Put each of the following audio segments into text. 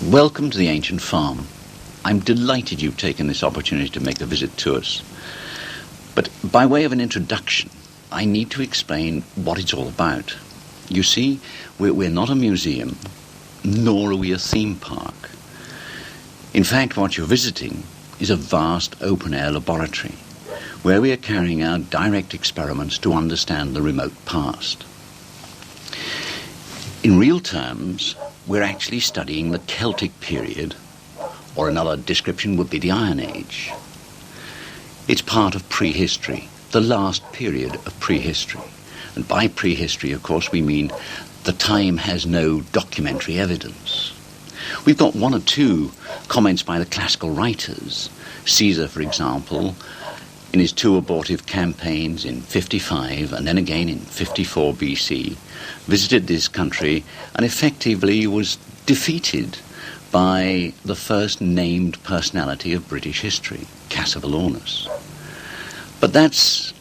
Welcome to the Ancient Farm. I'm delighted you've taken this opportunity to make a visit to us. But by way of an introduction, I need to explain what it's all about. You see, we're not a museum, nor are we a theme park. In fact, what you're visiting is a vast open-air laboratory where we are carrying out direct experiments to understand the remote past. In real terms, we're actually studying the Celtic period, or another description would be the Iron Age. It's part of prehistory, the last period of prehistory. And by prehistory, of course, we mean the time has no documentary evidence. We've got one or two comments by the classical writers. Caesar, for example, in his two abortive campaigns in 55 and then again in 54 BC, visited this country and effectively was defeated by the first named personality of British history, Cassivelaunus. But that's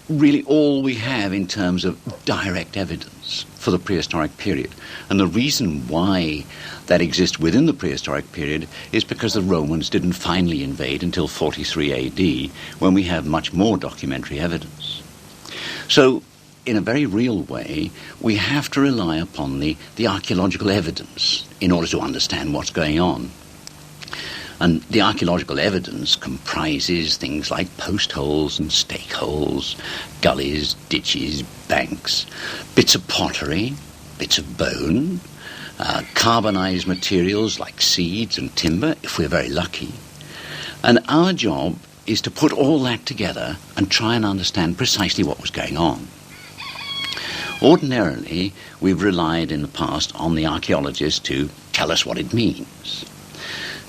really all we have in terms of direct evidence for the prehistoric period. And the reason why that exists within the prehistoric period is because the Romans didn't finally invade until 43 AD, when we have much more documentary evidence. So, in a very real way, we have to rely upon the archaeological evidence in order to understand what's going on. And the archaeological evidence comprises things like post holes and stake holes, gullies, ditches, banks, bits of pottery, bits of bone, carbonized materials like seeds and timber, if we're very lucky. And our job is to put all that together and try and understand precisely what was going on. Ordinarily, we've relied in the past on the archaeologists to tell us what it means.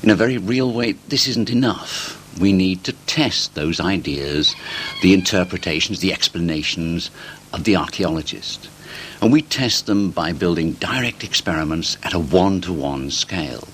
In a very real way, this isn't enough. We need to test those ideas, the interpretations, the explanations of the archaeologist. And we test them by building direct experiments at a one-to-one scale.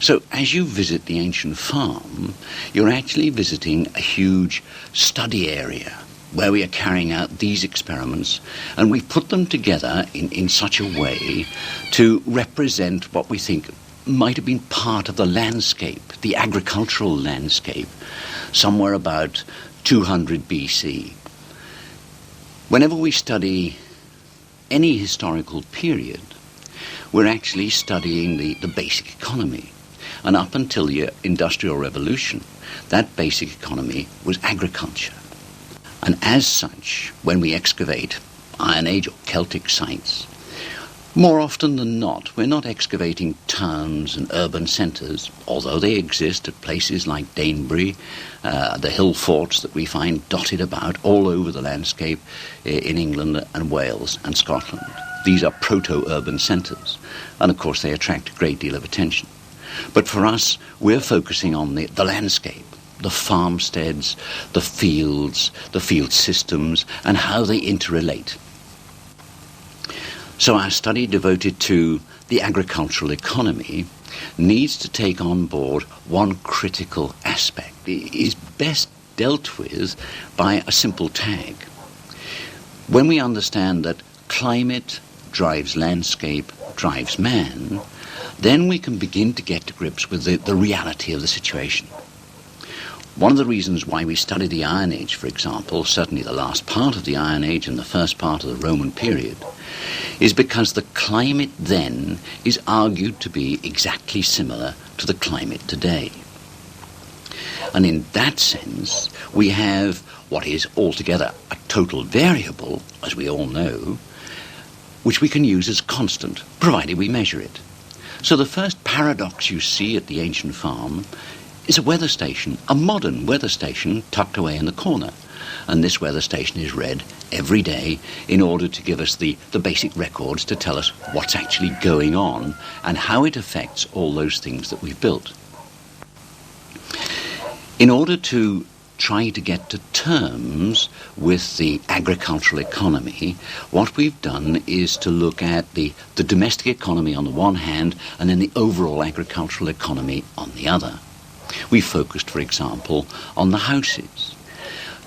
So as you visit the ancient farm, you're actually visiting a huge study area where we are carrying out these experiments, and we've put them together in such a way to represent what we think might have been part of the landscape, the agricultural landscape, somewhere about 200 BC. Whenever we study any historical period, we're actually studying the basic economy. And up until the Industrial Revolution, that basic economy was agriculture. And as such, when we excavate Iron Age or Celtic sites, more often than not, we're not excavating towns and urban centres, although they exist at places like Danebury, the hill forts that we find dotted about all over the landscape in England and Wales and Scotland. These are proto-urban centres, and of course they attract a great deal of attention. But for us, we're focusing on the landscape, the farmsteads, the field systems, and how they interrelate. So our study devoted to the agricultural economy needs to take on board one critical aspect. It is best dealt with by a simple tag. When we understand that climate drives landscape, drives man, then we can begin to get to grips with the reality of the situation. One of the reasons why we study the Iron Age, for example, certainly the last part of the Iron Age and the first part of the Roman period, is because the climate then is argued to be exactly similar to the climate today. And in that sense, we have what is altogether a total variable, as we all know, which we can use as constant, provided we measure it. So the first paradox you see at the ancient farm is a weather station, a modern weather station tucked away in the corner. And this weather station is read every day in order to give us the basic records to tell us what's actually going on and how it affects all those things that we've built. In order to try to get to terms with the agricultural economy, what we've done is to look at the domestic economy on the one hand and then the overall agricultural economy on the other. We focused, for example, on the houses.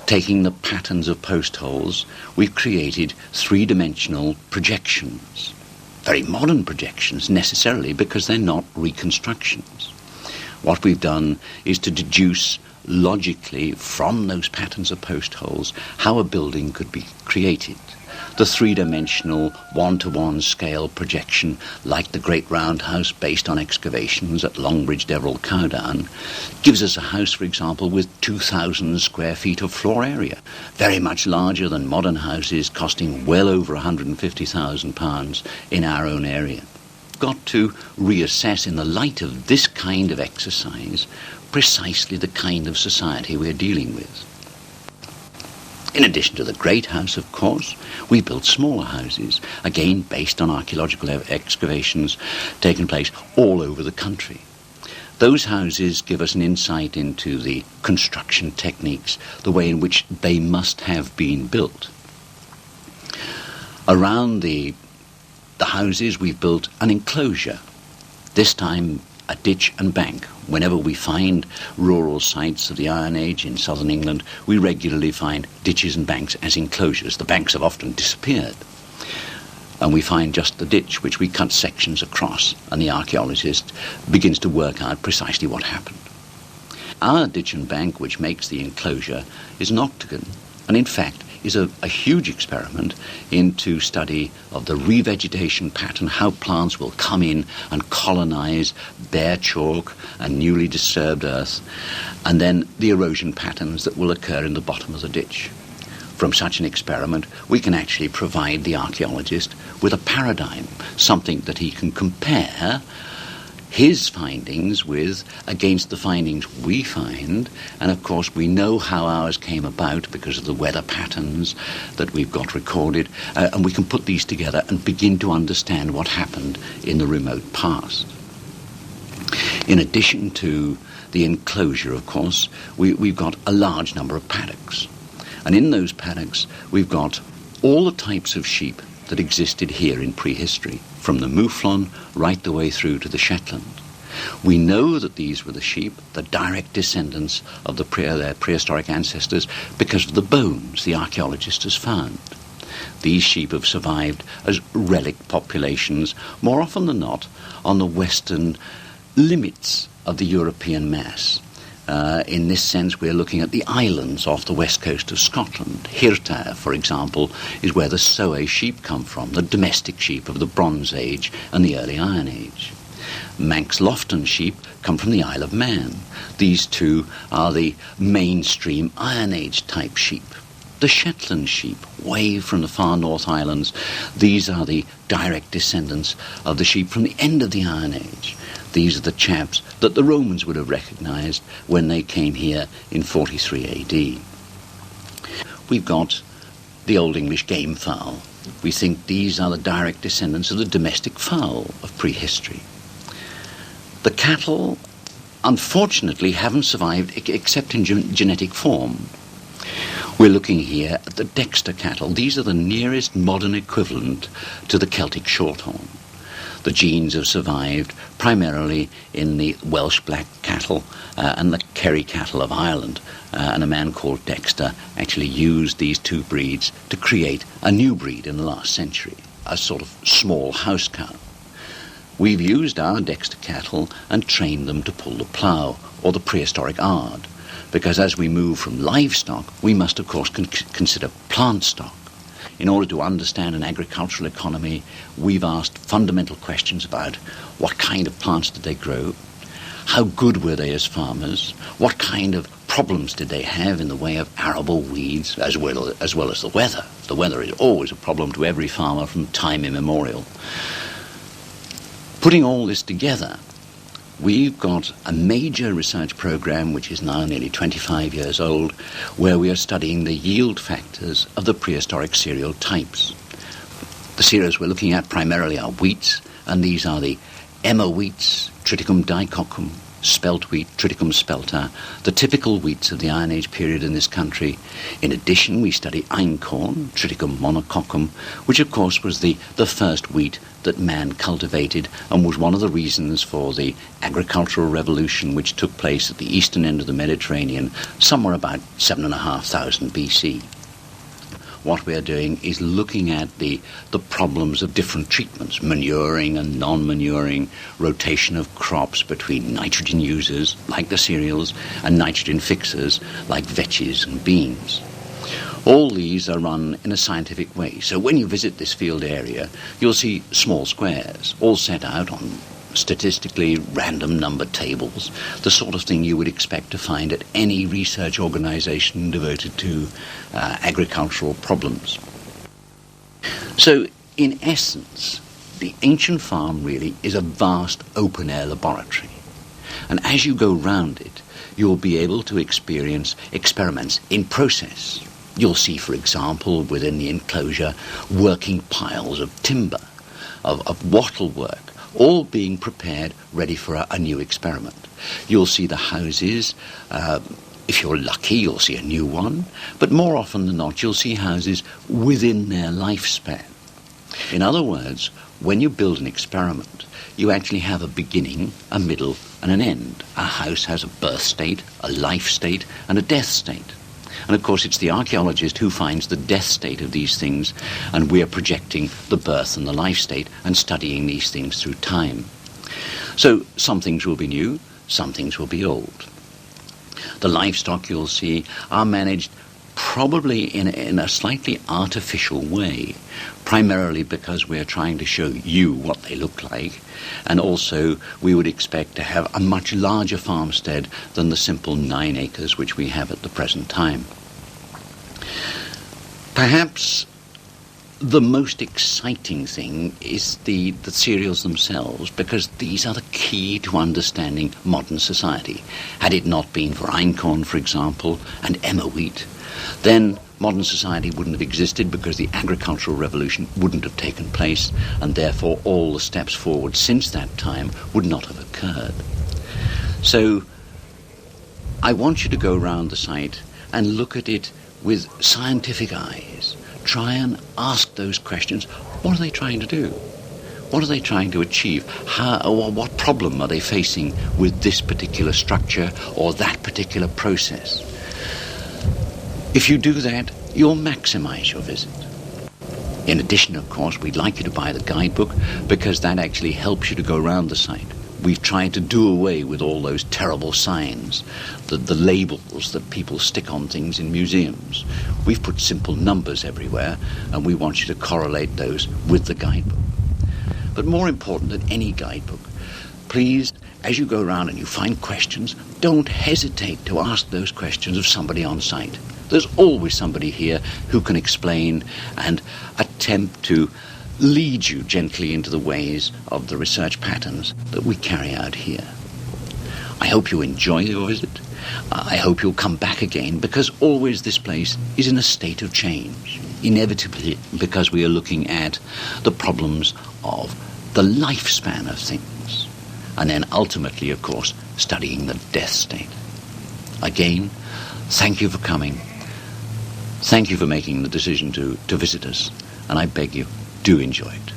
Taking the patterns of post holes, we've created three-dimensional projections. very modern projections necessarily, because they're not reconstructions. What we've done is to deduce logically from those patterns of post holes how a building could be created. The three-dimensional, one-to-one scale projection, like the great roundhouse based on excavations at Longbridge Deverell, Cowdown, gives us a house, for example, with 2,000 square feet of floor area, very much larger than modern houses, costing well over £150,000 in our own area. Got to reassess, in the light of this kind of exercise, precisely the kind of society we're dealing with. In addition to the great house, of course, we built smaller houses, again based on archaeological excavations taking place all over the country. Those houses give us an insight into the construction techniques, the way in which they must have been built. Around the houses we've built an enclosure, this time a ditch and bank. Whenever we find rural sites of the Iron Age in southern England, we regularly find ditches and banks as enclosures. The banks have often disappeared. And we find just the ditch, which we cut sections across, and the archaeologist begins to work out precisely what happened. Our ditch and bank, which makes the enclosure, is an octagon, and in fact is a huge experiment into study of the revegetation pattern, how plants will come in and colonize bare chalk and newly disturbed earth, and then the erosion patterns that will occur in the bottom of the ditch. From such an experiment, we can actually provide the archaeologist with a paradigm, something that he can compare his findings with against the findings we find, and of course we know how ours came about because of the weather patterns that we've got recorded, and we can put these together and begin to understand what happened in the remote past. In addition to the enclosure, of course, we've got a large number of paddocks, and in those paddocks we've got all the types of sheep that existed here in prehistory, from the mouflon right the way through to the Shetland. We know that these were the sheep, the direct descendants of their prehistoric ancestors, because of the bones the archaeologist has found. These sheep have survived as relic populations, more often than not, on the western limits of the European mass. In this sense, we're looking at the islands off the west coast of Scotland. Hirta, for example, is where the Soay sheep come from, the domestic sheep of the Bronze Age and the early Iron Age. Manx Lofton sheep come from the Isle of Man. These two are the mainstream Iron Age type sheep. The Shetland sheep, way from the far North Islands, these are the direct descendants of the sheep from the end of the Iron Age. These are the chaps that the Romans would have recognised when they came here in 43 AD. We've got the Old English game fowl. We think these are the direct descendants of the domestic fowl of prehistory. The cattle, unfortunately, haven't survived except in genetic form. We're looking here at the Dexter cattle. These are the nearest modern equivalent to the Celtic shorthorn. The genes have survived primarily in the Welsh black cattle and the Kerry cattle of Ireland. And a man called Dexter actually used these two breeds to create a new breed in the last century, a sort of small house cow. We've used our Dexter cattle and trained them to pull the plough, or the prehistoric ard, because as we move from livestock, we must of course consider plant stock. In order to understand an agricultural economy, we've asked fundamental questions about what kind of plants did they grow, how good were they as farmers, what kind of problems did they have in the way of arable weeds, as well as the weather. The weather is always a problem to every farmer from time immemorial. Putting all this together, we've got a major research program, which is now nearly 25 years old, where we are studying the yield factors of the prehistoric cereal types. The cereals we're looking at primarily are wheats, and these are the emmer wheats, Triticum dicoccum, spelt wheat, Triticum spelta, the typical wheats of the Iron Age period in this country. In addition, we study einkorn, Triticum monococcum, which of course was the first wheat that man cultivated and was one of the reasons for the agricultural revolution which took place at the eastern end of the Mediterranean somewhere about 7,500 BC. what we're doing is looking at the problems of different treatments, manuring and non-manuring, rotation of crops between nitrogen users, like the cereals, and nitrogen fixers, like vetches and beans. All these are run in a scientific way. So when you visit this field area, you'll see small squares, all set out on statistically random number tables, the sort of thing you would expect to find at any research organization devoted to agricultural problems. So, in essence, the ancient farm really is a vast open-air laboratory. And as you go round it, you'll be able to experience experiments in process. You'll see, for example, within the enclosure, working piles of timber, of wattle work, all being prepared, ready for a new experiment. You'll see the houses. If you're lucky, you'll see a new one. But more often than not, you'll see houses within their lifespan. In other words, when you build an experiment, you actually have a beginning, a middle, and an end. A house has a birth state, a life state, and a death state. And of course, it's the archaeologist who finds the death state of these things, and we're projecting the birth and the life state and studying these things through time. So some things will be new, some things will be old. The livestock, you'll see, are managed probably in a slightly artificial way, primarily because we're trying to show you what they look like, and also we would expect to have a much larger farmstead than the simple 9 acres which we have at the present time. Perhaps the most exciting thing is the cereals themselves, because these are the key to understanding modern society. Had it not been for einkorn, for example, and emmer wheat, then modern society wouldn't have existed, because the agricultural revolution wouldn't have taken place, and therefore all the steps forward since that time would not have occurred. So I want you to go round the site and look at it with scientific eyes. Try and ask those questions. What are they trying to do? What are they trying to achieve? What problem are they facing with this particular structure or that particular process? If you do that, you'll maximize your visit. In addition, of course, we'd like you to buy the guidebook, because that actually helps you to go around the site. We've tried to do away with all those terrible signs, the labels that people stick on things in museums. We've put simple numbers everywhere, and we want you to correlate those with the guidebook. But more important than any guidebook, please, as you go around and you find questions, don't hesitate to ask those questions of somebody on site. There's always somebody here who can explain and attempt to lead you gently into the ways of the research patterns that we carry out here. I hope you enjoy your visit. I hope you'll come back again, because always this place is in a state of change, inevitably, because we are looking at the problems of the lifespan of things, and then ultimately, of course, studying the death state. Again, thank you for coming. Thank you for making the decision to visit us, and I beg you, do enjoy it.